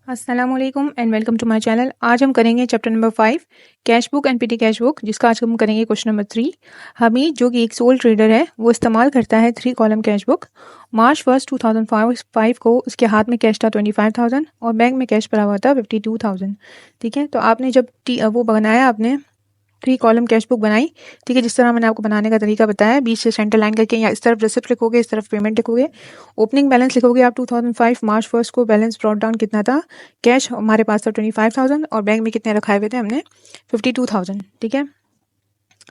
अस्सलामुअलैकुम and welcome to my channel. आज हम करेंगे chapter number 5 cash book and petty cash book, जिसका आज हम करेंगे क्वेश्चन नंबर 3। हमीद जो कि एक सोल ट्रेडर है वो इस्तेमाल करता है 3 कॉलम कैश बुक। मार्च 1 2005 को उसके हाथ में कैश था 25,000 और बैंक में कैश पड़ा हुआ था 52,000। ठीक है, तो आपने जब वो बनाया, आपने 3 कॉलम कैश बुक बनाई। ठीक है, जिस तरह मैंने आपको बनाने का तरीका बताया, बीच से सेंटर लाइन करके या इस तरफ रिसिप्ट लिखोगे, इस तरफ पेमेंट लिखोगे, ओपनिंग बैलेंस लिखोगे आप 2005 मार्च 1 को। बैलेंस ब्रॉट डाउन कितना था, कैश हमारे पास था 25,000 और बैंक में कितने रखाए हुए थे हमने 52,000। ठीक है,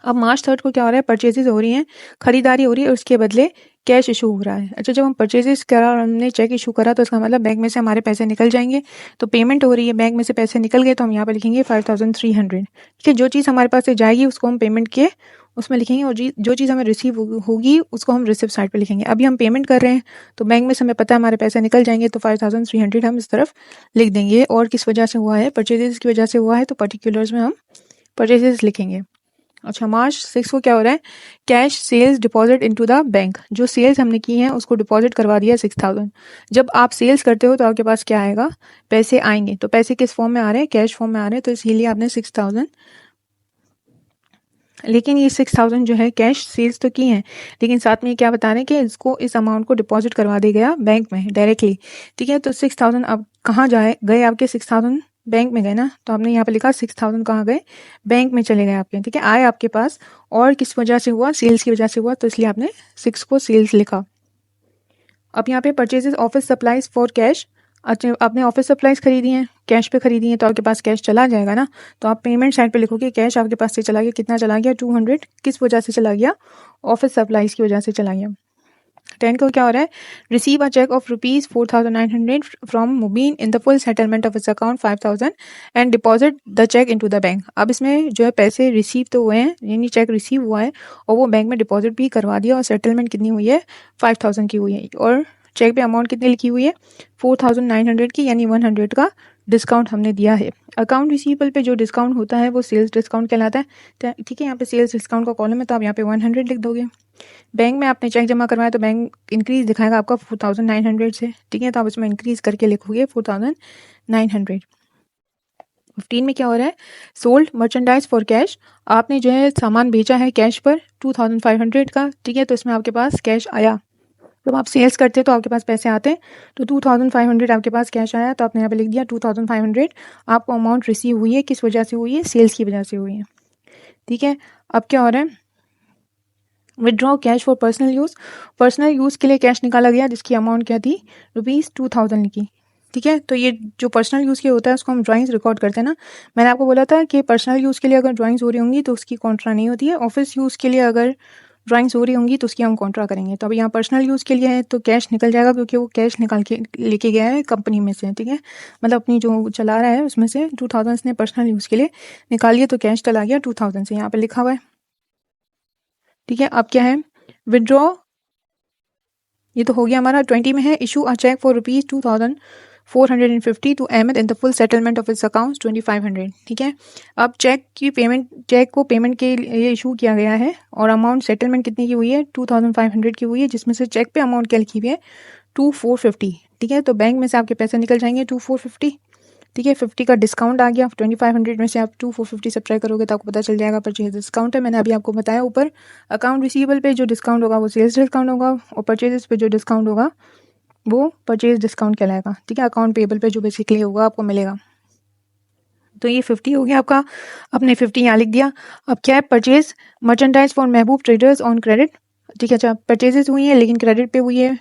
अब मार्च 3 को क्या हो रहा है, परचेजेस हो रही हैं, खरीदारी हो रही है और उसके बदले कैश इशू हो रहा है। अच्छा, जब हम परचेजेस करा और हमने चेक इशू करा तो इसका मतलब बैंक में से हमारे पैसे निकल जाएंगे। तो पेमेंट हो रही है, बैंक में से पैसे निकल गए तो हम यहाँ पे लिखेंगे 5,300। ठीक है, जो चीज़ हमारे पास से जाएगी उसको हम पेमेंट के उसमें लिखेंगे और जो चीज़ हमें रिसीव होगी उसको हम रिसिप्ट साइड पे लिखेंगे। अभी हम पेमेंट कर रहे हैं तो बैंक में से हमें पता है हमारे पैसे निकल जाएंगे, तो 5,300 हम इस तरफ लिख देंगे। और किस वजह से हुआ है, परचेजेस की वजह से हुआ है, तो पर्टिकुलर्स में हम परचेजेस लिखेंगे। अच्छा, मार्च 6 को क्या हो रहा है, cash sales deposit into the bank. जो सेल्स हमने की हैं उसको डिपॉजिट करवा दिया 6,000। जब आप सेल्स करते हो तो आपके पास क्या आएगा, पैसे आएंगे। तो पैसे किस फॉर्म में आ रहे हैं, कैश फॉर्म में आ रहे हैं, तो इसीलिए आपने 6,000। लेकिन ये 6,000 जो है कैश सेल्स तो की हैं, लेकिन साथ में ये क्या बता रहे हैं कि इसको, इस अमाउंट को डिपॉजिट करवा दिया गया बैंक में डायरेक्टली। ठीक है, तो 6,000 अब कहाँ जाए गए आपके 6,000, बैंक में गए ना, तो आपने यहाँ पे लिखा 6,000 कहाँ गए, बैंक में चले गए आपके। ठीक है, आए आपके पास और किस वजह से हुआ, सेल्स की वजह से हुआ, तो इसलिए आपने 6 को सेल्स लिखा। अब यहाँ पे purchases office supplies for cash. अच्छा, आपने ऑफिस सप्लाईज खरीदी हैं, कैश पे खरीदी हैं, तो आपके पास कैश चला जाएगा ना, तो आप पेमेंट साइड पे लिखोगे कैश आपके पास से चला गया। कितना चला गया, 200। किस वजह से चला गया, ऑफिस सप्लाईज की वजह से चला गया। 10 को क्या हो रहा है, receive a cheque of ₹4,900 from Mubeen in the full settlement of its account 5,000 and deposit the cheque into the bank. अब इसमें जो है पैसे रिसीव तो हुए हैं, यानी चेक रिसीव हुआ है और वो बैंक में डिपॉजिट भी करवा दिया और सेटलमेंट कितनी हुई है, 5,000 की हुई है। और चेक पे अमाउंट कितनी लिखी हुई है, 4,900 की, यानी 100 का डिस्काउंट हमने दिया है। अकाउंट रिसीवेबल पे जो डिस्काउंट होता है वो सेल्स डिस्काउंट कहलाता है। ठीक है, यहाँ पे सेल्स डिस्काउंट का कॉलम है तो आप यहाँ पे 100 लिख दोगे। बैंक में आपने चेक जमा करवाया तो बैंक इंक्रीज दिखाएगा आपका 4,900 से। ठीक है, तो आप उसमें इंक्रीज करके लिखोगे 4,900। 15 में क्या हो रहा है, सोल्ड मर्चेंडाइज फॉर कैश। आपने जो है सामान बेचा है कैश पर 2,500 का। ठीक है, तो इसमें आपके पास कैश आया। जब आप सेल्स करते हैं तो आपके पास पैसे आते हैं, तो 2,500 आपके पास कैश आया, तो आपने यहाँ पे लिख दिया 2,500 आपको अमाउंट रिसीव हुई है। किस वजह से हुई है, सेल्स की वजह से हुई है। ठीक है, अब क्या हो रहा है, withdraw cash for personal use. Personal use के लिए कैश निकाला गया जिसकी अमाउंट क्या थी, ₹2,000 की। ठीक है, तो ये जो पर्सनल यूज़ के होता है उसको हम ड्राइंग्स रिकॉर्ड करते हैं ना। मैंने आपको बोला था कि पर्सनल यूज़ के लिए अगर ड्राइंग्स हो रही होंगी तो उसकी कॉन्ट्रा नहीं होती है। ऑफिस यूज़ के लिए अगर ड्राइंग्स हो रही होंगी तो उसकी हम कॉन्ट्रा करेंगे। तो अभी यहाँ पर्सनल यूज़ के लिए है तो कैश निकल जाएगा, क्योंकि वो कैश निकाल के लेके गया है कंपनी में से। ठीक है, मतलब अपनी जो चला रहा है उसमें से 2,000 ने पर्सनल यूज़ के लिए निकाल लिया, तो कैश चला गया 2,000 से, यहाँ पे लिखा हुआ है। ठीक है, अब क्या है, विदड्रॉ, ये तो हो गया हमारा। 20 में है, issue a cheque for ₹2,450 to Ahmed in the full settlement of its accounts 2,500। ठीक है, अब चेक को पेमेंट के लिए इशू किया गया है और अमाउंट सेटलमेंट कितनी की हुई है, 2,500 की हुई है, जिसमें से चेक पे अमाउंट क्या लिखी हुई है, 2,450। ठीक है, तो बैंक में से आपके पैसे निकल जाएंगे 2,450। ठीक है, 50 का डिस्काउंट आ गया, 2,500 में से आप 2,450 सब्ट्रैक्ट करोगे तो आपको पता चल जाएगा परचेज डिस्काउंट है। मैंने अभी आपको बताया ऊपर, अकाउंट रिसीवेबल पे जो डिस्काउंट होगा वो सेल्स डिस्काउंट होगा और परचेजेस पे जो डिस्काउंट होगा वो परचेज डिस्काउंट कहलाएगा। ठीक है, अकाउंट पेबल पे जो बेसिकली होगा आपको मिलेगा। तो ये 50 हो गया आपका, आपने 50 यहाँ लिख दिया। अब क्या है, purchase merchandise for Mehboob traders on credit. ठीक है, अच्छा परचेजेस हुई है लेकिन क्रेडिट पे हुई है,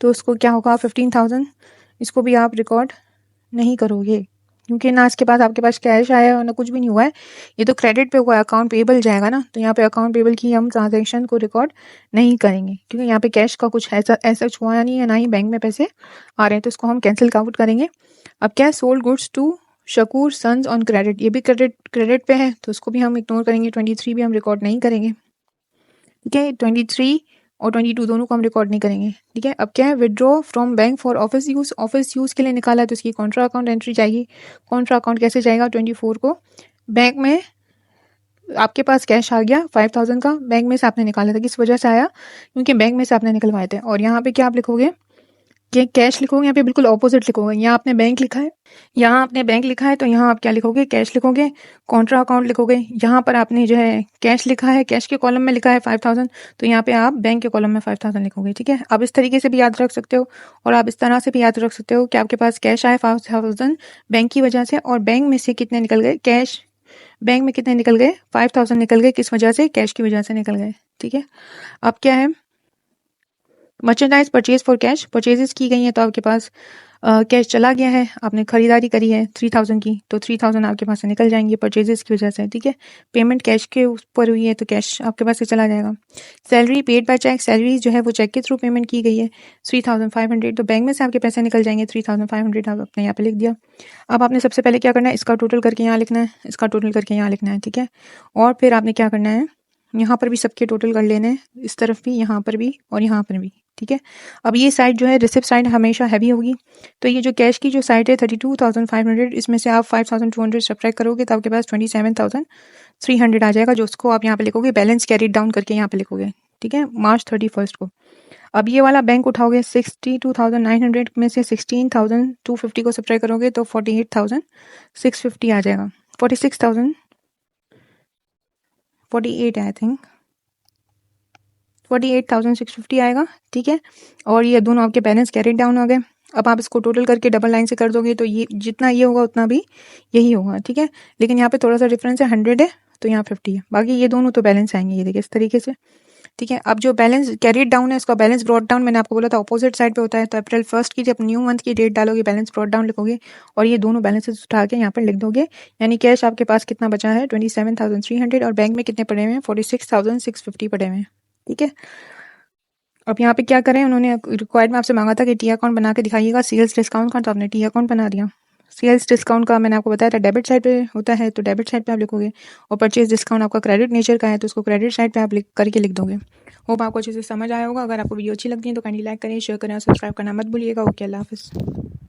तो उसको क्या होगा, 15,000। इसको भी आप रिकॉर्ड नहीं करोगे क्योंकि ना इसके पास आपके पास कैश आया है और ना कुछ भी नहीं हुआ है, ये तो क्रेडिट पे हुआ है, अकाउंट पेबल जाएगा ना, तो यहाँ पे अकाउंट पेबल की हम ट्रांजैक्शन को रिकॉर्ड नहीं करेंगे क्योंकि यहाँ पे कैश का कुछ ऐसा हुआ नहीं है, ना ही बैंक में पैसे आ रहे हैं, तो इसको हम कैंसिल आउट करेंगे। अब क्या है, sold goods to Shakoor sons on credit, ये भी क्रेडिट पे है तो उसको भी हम इग्नोर करेंगे। 23 भी हम रिकॉर्ड नहीं करेंगे। ठीक है, 23 और 22 दोनों को हम रिकॉर्ड नहीं करेंगे। ठीक है, अब क्या है, withdraw from bank for office use. Office use के लिए निकाला है तो इसकी कॉन्ट्रा अकाउंट एंट्री चाहिए। कॉन्ट्रा अकाउंट कैसे जाएगा, 24 को बैंक में आपके पास कैश आ गया 5,000 का, बैंक में से आपने निकाला था, किस वजह से आया, क्योंकि बैंक में से आपने निकलवाए थे। और यहाँ पे क्या आप लिखोगे, ये कैश लिखोगे, यहाँ पे बिल्कुल ऑपोजिट लिखोगे। यहाँ आपने बैंक लिखा है, यहाँ आपने बैंक लिखा है, तो यहाँ आप क्या लिखोगे, कैश लिखोगे, कॉन्ट्रा अकाउंट लिखोगे। यहाँ पर आपने जो है कैश लिखा है, कैश के कॉलम में लिखा है 5000, तो यहाँ पे आप बैंक के कॉलम में 5000 लिखोगे। ठीक है, आप इस तरीके से भी याद रख सकते हो और आप इस तरह से भी याद रख सकते हो कि आपके पास कैश आए 5000 बैंक की वजह से, और बैंक में से कितने निकल गए, कैश बैंक में कितने निकल गए, 5000 निकल गए। किस वजह से, कैश की वजह से निकल गए। ठीक है, अब क्या है, merchandise purchase for cash, purchases की गई हैं तो आपके पास कैश चला गया है, आपने खरीदारी करी है 3000 की, तो 3000 आपके पास से निकल जाएंगे परचेजेस की वजह से। ठीक है, पेमेंट कैश के ऊपर हुई है तो कैश आपके पास से चला जाएगा। Salary paid by cheque, salary जो है वो चेक के थ्रू पेमेंट की गई है 3500, तो बैंक में से आपके पैसे निकल जाएंगे 3500, आप अपने यहाँ पे लिख दिया। अब आपने सबसे पहले क्या करना है, इसका टोटल करके यहाँ लिखना है, इसका टोटल करके यहाँ लिखना है। ठीक है, और फिर आपने क्या करना है, यहाँ पर भी सबके टोटल कर लेने हैं, इस तरफ भी, यहाँ पर भी और यहाँ पर भी। ठीक है, अब ये साइड जो है रिसिप्ट साइड हमेशा हैवी होगी, तो ये जो कैश की जो साइड है 32,500, इसमें से आप 5,200 सब्ट्रैक्ट करोगे तो आपके पास 27,300 आ जाएगा, जो उसको आप यहाँ पे लिखोगे, बैलेंस कैरिड डाउन करके यहाँ पे लिखोगे। ठीक है, March 31 को। अब ये वाला बैंक उठाओगे, 62,900 में से 16,250 को सब्ट्रैक्ट करोगे तो 48,650 आ जाएगा, 48 आई थिंक 48,650 आएगा। ठीक है, और ये दोनों आपके बैलेंस कैरिड डाउन हो गए। अब आप इसको टोटल करके डबल लाइन से कर दोगे तो ये जितना ये होगा उतना भी यही होगा। ठीक है, लेकिन यहाँ पे थोड़ा सा डिफरेंस है, 100 है तो यहाँ 50 है, बाकी ये दोनों तो बैलेंस आएंगे, ये देखिए इस तरीके से। ठीक है, अब जो बैलेंस कैरिड डाउन है उसका बैलेंस ब्रॉड डाउन मैंने आपको बोला था ऑपोजिट साइड पे होता है, तो अप्रैल 1 की जब न्यू मंथ की डेट डालोगे बैलेंस ब्रॉड डाउन लिखोगे और ये दोनों बैलेंसेस उठा के यहाँ पर लिख दोगे, यानी कैश आपके पास कितना बचा है 27,300 और बैंक में कितने पड़े हुए हैं 46,650 पड़े हुए हैं। ठीक है, अब यहाँ पे क्या करें, उन्होंने रिक्वायर्ड में आपसे मांगा था कि टी अकाउंट बना के दिखाइएगा सेल्स डिस्काउंट का, तो आपने टी अकाउंट बना दिया। सेल्स डिस्काउंट का मैंने आपको बताया था डेबिट साइड पे होता है, तो डेबिट साइड पे आप लिखोगे, और परचेज डिस्काउंट आपका क्रेडिट नेचर का है तो उसको क्रेडिट साइड पे आप लिख करके लिख दोगे। होप आपको अच्छे से समझ आया होगा। अगर आपको वीडियो अच्छी लगती है तो काइंडली लाइक करें, शेयर करें और सब्सक्राइब करना मत भूलिएगा। ओके, अल्लाह हाफिज़।